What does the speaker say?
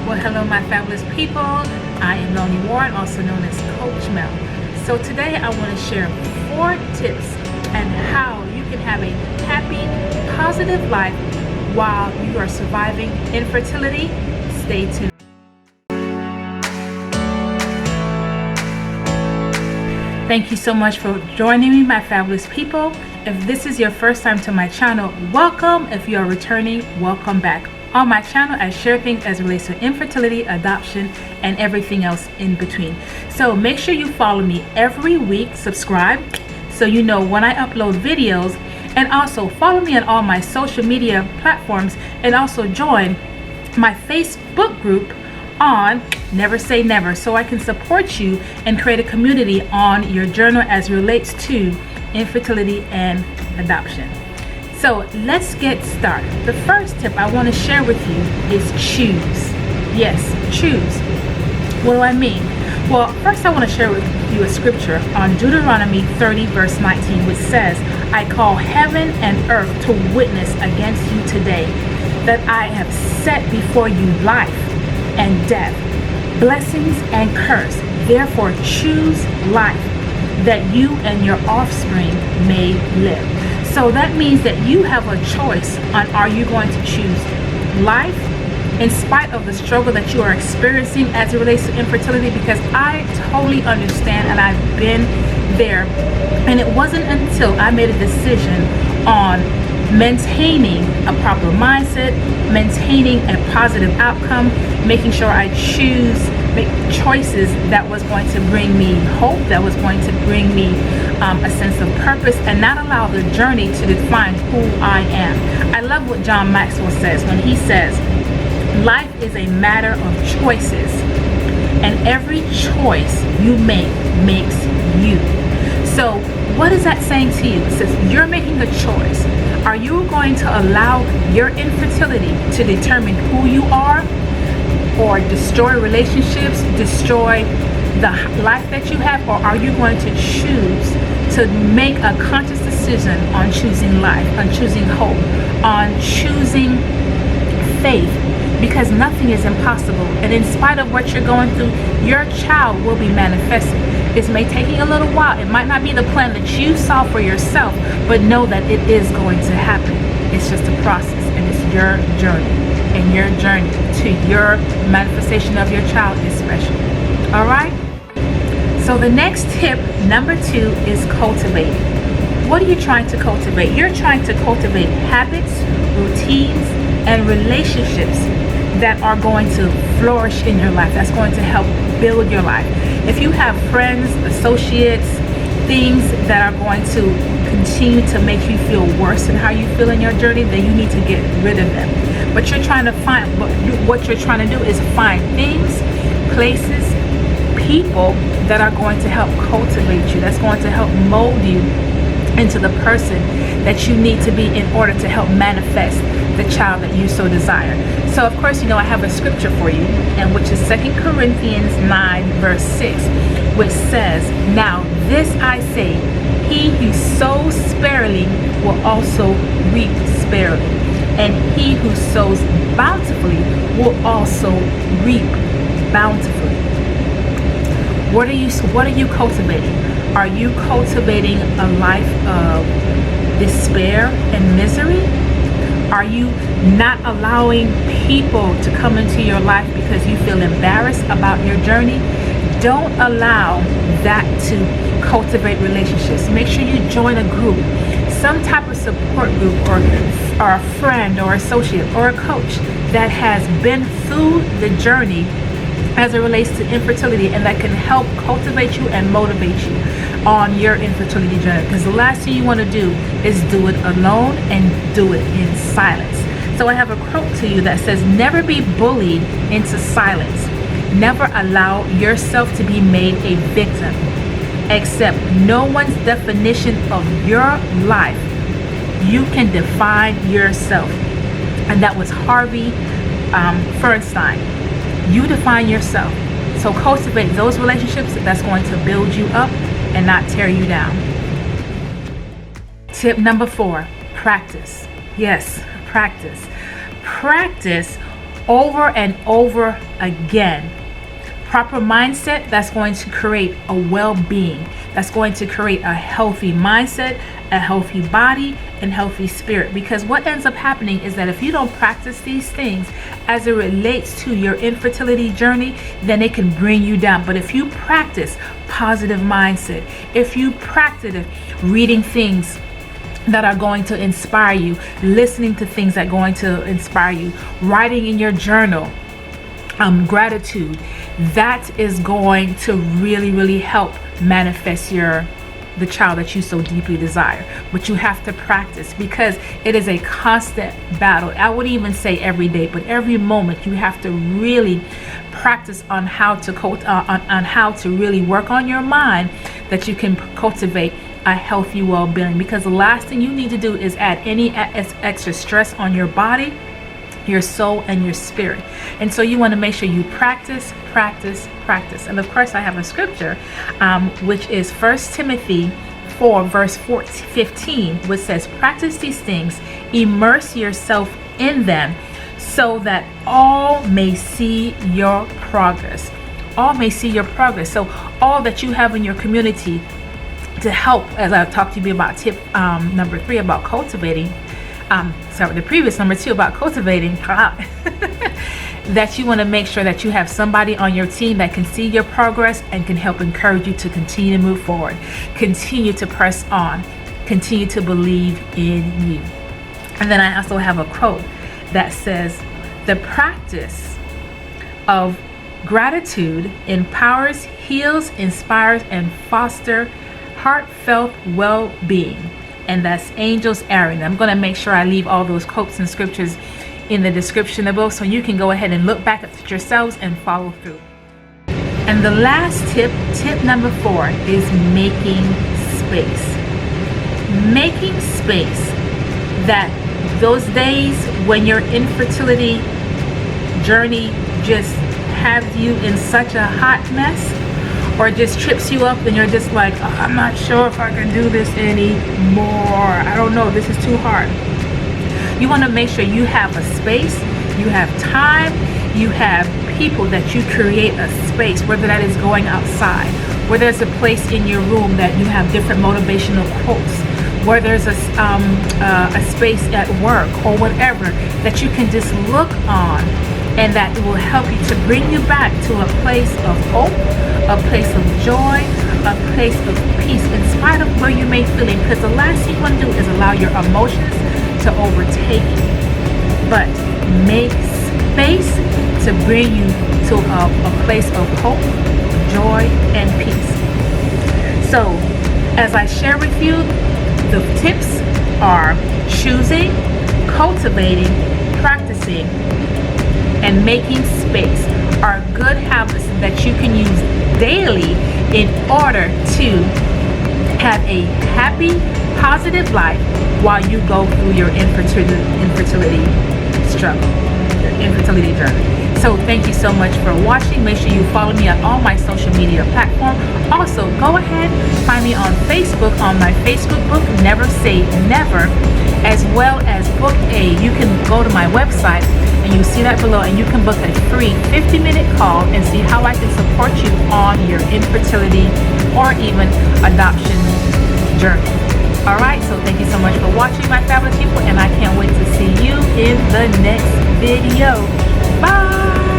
Well, hello, my fabulous people. I am Melanie Warren, also known as Coach Mel. So today I want to share 4 tips on how you can have a happy, positive life while you are surviving infertility. Stay tuned. Thank you so much for joining me, my fabulous people. If this is your first time to my channel, welcome. If you are returning, welcome back. On my channel, I share things as it relates to infertility, adoption, and everything else in between. So make sure you follow me every week, subscribe, so you know when I upload videos, and also follow me on all my social media platforms, and also join my Facebook group on Never Say Never, so I can support you and create a community on your journey as it relates to infertility and adoption. So let's get started. The first tip I want to share with you is choose. Yes, choose. What do I mean? Well, first I want to share with you a scripture on Deuteronomy 30 verse 19, which says, I call heaven and earth to witness against you today that I have set before you life and death, blessings and curse. Therefore choose life, that you and your offspring may live. So that means that you have a choice on, are you going to choose life in spite of the struggle that you are experiencing as it relates to infertility? Because I totally understand, and I've been there. And it wasn't until I made a decision on maintaining a proper mindset, maintaining a positive outcome, making sure I make choices that was going to bring me hope, that was going to bring me a sense of purpose, and not allow the journey to define who I am. I love what John Maxwell says when he says, life is a matter of choices, and every choice you make makes you. So what is that saying to you? It says you're making a choice. Are you going to allow your infertility to determine who you are, or destroy relationships, destroy the life that you have? Or are you going to choose to make a conscious decision on choosing life, on choosing hope, on choosing faith? Because nothing is impossible, and in spite of what you're going through, your child will be manifesting. It may take you a little while. It might not be the plan that you saw for yourself, but know that it is going to happen. It's just a process, and it's your journey, and your journey to your manifestation of your child is special. All right? So the next tip, number 2, is cultivating. What are you trying to cultivate? You're trying to cultivate habits, routines, and relationships that are going to flourish in your life, that's going to help build your life. If you have friends, associates, things that are going to continue to make you feel worse than how you feel in your journey, then you need to get rid of them. But you're trying to find, what you're trying to do is find things, places, people that are going to help cultivate you, that's going to help mold you into the person that you need to be in order to help manifest the child that you so desire. So of course, you know, I have a scripture for you, and which is 2 Corinthians 9 verse 6, which says, now this I say, he who sows sparingly will also reap sparingly, and he who sows bountifully will also reap bountifully. What are you cultivating? Are you cultivating a life of despair and misery? Are you not allowing people to come into your life because you feel embarrassed about your journey? Don't allow that to cultivate relationships. Make sure you join a group, some type of support group, or a friend or associate or a coach that has been through the journey as it relates to infertility, and that can help cultivate you and motivate you on your infertility journey. Because the last thing you want to do is do it alone and do it in silence. So I have a quote to you that says, never be bullied into silence. Never allow yourself to be made a victim. Accept no one's definition of your life. You can define yourself. And that was Harvey Feinstein. You define yourself. So cultivate those relationships that's going to build you up and not tear you down. Tip number 4, practice. Yes, practice. Practice over and over again. Proper mindset, that's going to create a well-being. That's going to create a healthy mindset, a healthy body, and healthy spirit. Because what ends up happening is that if you don't practice these things as it relates to your infertility journey, then it can bring you down. But if you practice positive mindset, if you practice reading things that are going to inspire you, listening to things that are going to inspire you, writing in your journal, gratitude, that is going to really help manifest the child that you so deeply desire. But you have to practice, because it is a constant battle. I wouldn't even say every day, but every moment you have to really practice on how to on how to really work on your mind, that you can cultivate a healthy well-being. Because the last thing you need to do is add any extra stress on your body, your soul, and your spirit. And so you want to make sure you practice. And of course I have a scripture, which is 1 Timothy 4 verse 15, which says, practice these things, immerse yourself in them, so that all may see your progress. All may see your progress. So all that you have in your community to help, as I've talked to you about tip number 3 about cultivating, the previous number 2 about cultivating, that you want to make sure that you have somebody on your team that can see your progress and can help encourage you to continue to move forward, continue to press on, continue to believe in you. And then I also have a quote that says, the practice of gratitude empowers, heals, inspires, and fosters heartfelt well-being. And that's Angel's Aaron. I'm going to make sure I leave all those quotes and scriptures in the description below, so you can go ahead and look back at yourselves and follow through. And the last tip number 4, is making space. Making space, that those days when your infertility journey just has you in such a hot mess, or just trips you up and you're just like, oh, I'm not sure if I can do this anymore. I don't know, this is too hard. You want to make sure you have a space, you have time, you have people that you create a space, whether that is going outside, where there's a place in your room that you have different motivational quotes, where there's a space at work or whatever that you can just look on, and that will help you to bring you back to a place of hope, a place of joy, a place of peace, in spite of where you may feel it. Because the last thing you want to do is allow your emotions to overtake you. But make space to bring you to a place of hope, joy, and peace. So, as I share with you, the tips are choosing, cultivating, practicing, and making space are good habits that you can use daily in order to have a happy, positive life while you go through your infertility struggle, your infertility journey. So thank you so much for watching. Make sure you follow me on all my social media platforms. Also, go ahead, find me on Facebook, on my Facebook book, Never Say Never, as well as Book A. You can go to my website, and you see that below, and you can book a free 50-minute call and see how I can support you on your infertility or even adoption journey. Alright, so thank you so much for watching, my fabulous people, and I can't wait to see you in the next video. Bye!